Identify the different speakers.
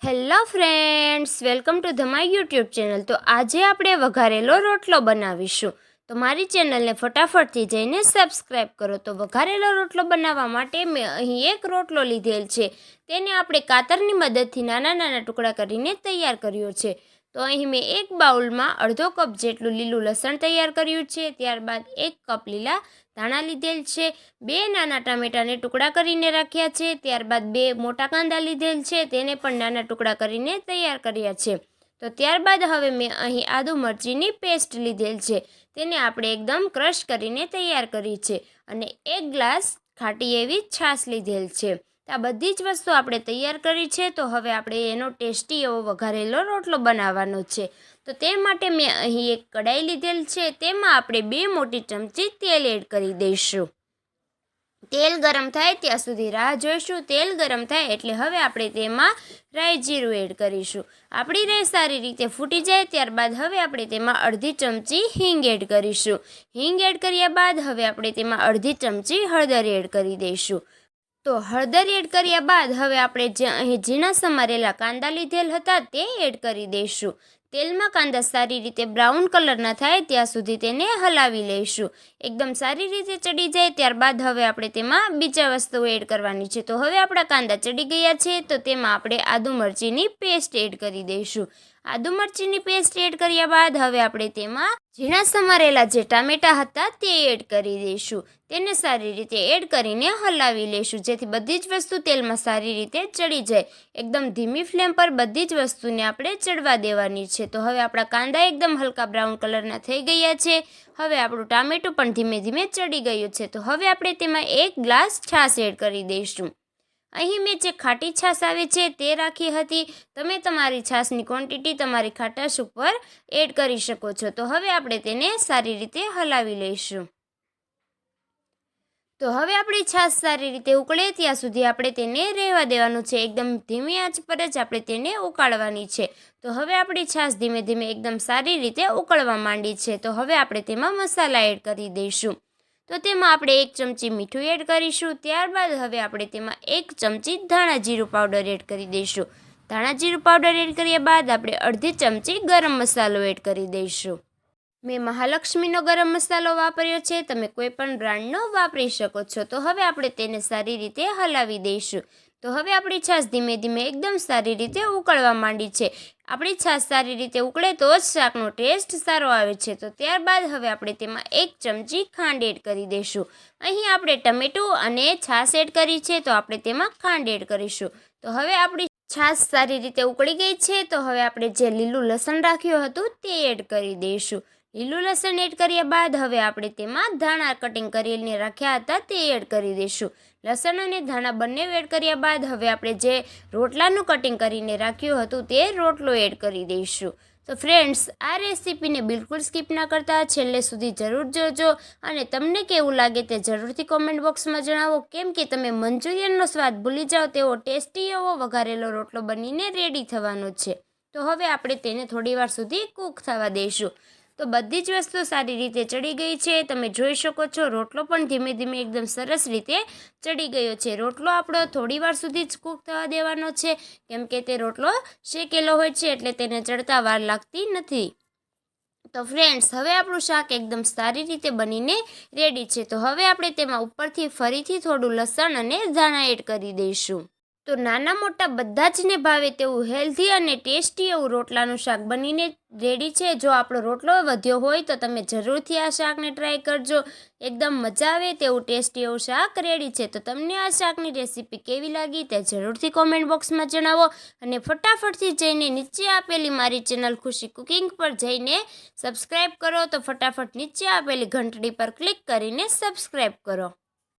Speaker 1: Hello friends, welcome to the my YouTube channel. તો આજે આપણે વઘારેલો રોટલો બનાવીશું. તો મારી ચેનલને ફટાફટથી જઈને સબસ્ક્રાઈબ કરો. તો વઘારેલો રોટલો બનાવવા માટે મેં અહીં એક રોટલો લીધેલ છે. તેને આપણે કાતરની મદદથી નાના નાના ટુકડા કરીને તૈયાર કર્યો છે. તો અહીં મેં એક બાઉલમાં અડધો કપ જેટલું લીલું લસણ તૈયાર કર્યું છે. ત્યારબાદ 1 કપ લીલા ધાણા લીધેલ છે. 2 નાના ટામેટાને ટુકડા કરીને રાખ્યા છે. ત્યારબાદ 2 મોટા કાંદા લીધેલ છે, તેને પણ નાના ટુકડા કરીને તૈયાર કર્યા છે. તો ત્યારબાદ હવે મેં અહીં આદુ મરચીની પેસ્ટ લીધેલ છે, તેને આપણે એકદમ ક્રશ કરીને તૈયાર કરી છે. અને 1 ગ્લાસ ખાટી એવી છાશ લીધેલ છે. આ બધી જ વસ્તુ આપણે તૈયાર કરી છે. તો હવે આપણે એનો ટેસ્ટી એવો વઘારેલો રોટલો બનાવવાનો છે. તો તે માટે મેં અહીં એક કડાઈ લીધેલ છે, તેમાં આપણે 2 મોટી ચમચી તેલ એડ કરી દઈશું. તેલ ગરમ થાય ત્યાં સુધી રાહ જોઈશું. તેલ ગરમ થાય એટલે હવે આપણે તેમાં રાઈ જીરું એડ કરીશું. આપણી રાઈ સારી રીતે ફૂટી જાય ત્યારબાદ હવે આપણે તેમાં અડધી ચમચી હિંગ એડ કરીશું. હિંગ એડ કર્યા બાદ હવે આપણે તેમાં અડધી ચમચી હળદર એડ કરી દઈશું. તો હળદર એડ કર્યા બાદ હવે આપણે જે અહીં ઝીણા સમારેલા કાંદા લીધેલ હતા તે એડ કરી દઈશું. તેલમાં કાંદા સારી રીતે બ્રાઉન કલરના થાય ત્યાં સુધી તેને હલાવી લઈશું. એકદમ સારી રીતે ચડી જાય ત્યારબાદ હવે આપણે તેમાં બીજા વસ્તુઓ એડ કરવાની છે. તો હવે આપણા કાંદા ચડી ગયા છે, તો તેમાં આપણે આદુ મરચીની પેસ્ટ એડ કરી દઈશું. આદુ મરચીની પેસ્ટ એડ કર્યા બાદ હવે આપણે તેમાં ઝીણા સમારેલા જે ટામેટા હતા તે એડ કરી દઈશું. તેને સારી રીતે એડ કરીને હલાવી લઈશું, જેથી બધી જ વસ્તુ તેલમાં સારી રીતે ચડી જાય. એકદમ ધીમી ફ્લેમ પર બધી જ વસ્તુને આપણે ચડવા દેવાની છે. તો હવે આપણા કાંદા એકદમ હલકા બ્રાઉન કલરના થઈ ગયા છે. હવે આપણું ટામેટું પણ ધીમે ધીમે ચડી ગયું છે. તો હવે આપણે તેમાં 1 ગ્લાસ છાશ એડ કરી દઈશું. અહીં મેં જે ખાટી છાશ આવે છે તે રાખી હતી. તમે તમારી છાશની ક્વોન્ટિટી તમારી ખાટાશ ઉપર એડ કરી શકો છો. તો હવે આપણે તેને સારી રીતે હલાવી લઈશું. તો હવે આપણી છાશ સારી રીતે ઉકળે ત્યાં સુધી આપણે તેને રહેવા દેવાનું છે. એકદમ ધીમી આંચ પર જ આપણે તેને ઉકાળવાની છે. તો હવે આપણી છાશ ધીમે ધીમે એકદમ સારી રીતે ઉકળવા માંડી છે. તો હવે આપણે તેમાં મસાલા એડ કરી દઈશું. તો તેમાં આપણે 1 ચમચી મીઠું એડ કરીશું. ત્યારબાદ હવે આપણે તેમાં 1 ચમચી ધાણા જીરું પાવડર એડ કરી દઈશું. ધાણા જીરું પાવડર એડ કર્યા બાદ આપણે અડધી ચમચી ગરમ મસાલો એડ કરી દઈશું. મેં મહાલક્ષ્મીનો ગરમ મસાલો વાપર્યો છે, તમે કોઈ પણ બ્રાન્ડનો વાપરી શકો છો. તો હવે આપણે તેને સારી રીતે હલાવી દઈશું. તો હવે આપણી છાશ ધીમે ધીમે એકદમ સારી રીતે ઉકળવા માંડી છે. આપણી છાશ સારી રીતે ઉકળે તો જ શાકનો ટેસ્ટ સારો આવે છે. તો ત્યારબાદ હવે આપણે તેમાં 1 ચમચી ખાંડ એડ કરી દઈશું. અહીં આપણે ટમેટું અને છાશ એડ કરી છે, તો આપણે તેમાં ખાંડ એડ કરીશું. તો હવે આપણી છાશ સારી રીતે ઉકળી ગઈ છે. તો હવે આપણે જે લીલું લસણ રાખ્યું હતું તે એડ કરી દઈશું. લીલું લસણ એડ કર્યા બાદ હવે આપણે તેમાં ધાણા કટિંગ કરીને રાખ્યા હતા તે એડ કરી દઈશું. લસણ અને ધાણા બંને એડ કર્યા બાદ હવે આપણે જે રોટલાનું કટિંગ કરીને રાખ્યું હતું તે રોટલો એડ કરી દઈશું. તો ફ્રેન્ડ્સ, આ રેસીપીને બિલકુલ સ્કીપ ના કરતા છેલ્લે સુધી જરૂર જોજો. અને તમને કેવું લાગે તે જરૂરથી કોમેન્ટ બોક્સમાં જણાવો, કેમ કે તમે મંચુરિયનનો સ્વાદ ભૂલી જાઓ તેવો ટેસ્ટી એવો વઘારેલો રોટલો બનીને રેડી થવાનો છે. તો હવે આપણે તેને થોડીવાર સુધી કૂક થવા દઈશું. તો બધી જ વસ્તુ સારી રીતે ચડી ગઈ છે. તમે જોઈ શકો છો રોટલો પણ ધીમે ધીમે એકદમ સરસ રીતે ચડી ગયો છે. રોટલો આપણો થોડીવાર સુધી જ કૂક થવા દેવાનો છે, કેમ કે તે રોટલો શેકેલો હોય છે એટલે તેને ચડતા વાર લાગતી નથી. તો ફ્રેન્ડ્સ, હવે આપણું શાક એકદમ સારી રીતે બનીને રેડી છે. તો હવે આપણે તેમાં ઉપરથી ફરીથી થોડું લસણ અને ધાણા એડ કરી દઈશું. તો નાના મોટા બધા જ ને ભાવે તેવું હેલ્ધી અને ટેસ્ટી એવું રોટલાનું શાક બનીને રેડી છે. જો આપણો રોટલો વધ્યો હોય તો તમે જરૂરથી આ શાકને ટ્રાય કરજો. એકદમ મજા આવે તેવું ટેસ્ટી એવું શાક રેડી છે. તો તમને આ શાકની રેસીપી કેવી લાગી તે જરૂરથી કોમેન્ટ બોક્સમાં જણાવો. અને ફટાફટથી જઈને નીચે આપેલી મારી ચેનલ ખુશી કુકિંગ પર જઈને સબસ્ક્રાઈબ કરો. તો ફટાફટ નીચે આપેલી ઘંટડી પર ક્લિક કરીને સબસ્ક્રાઈબ કરો.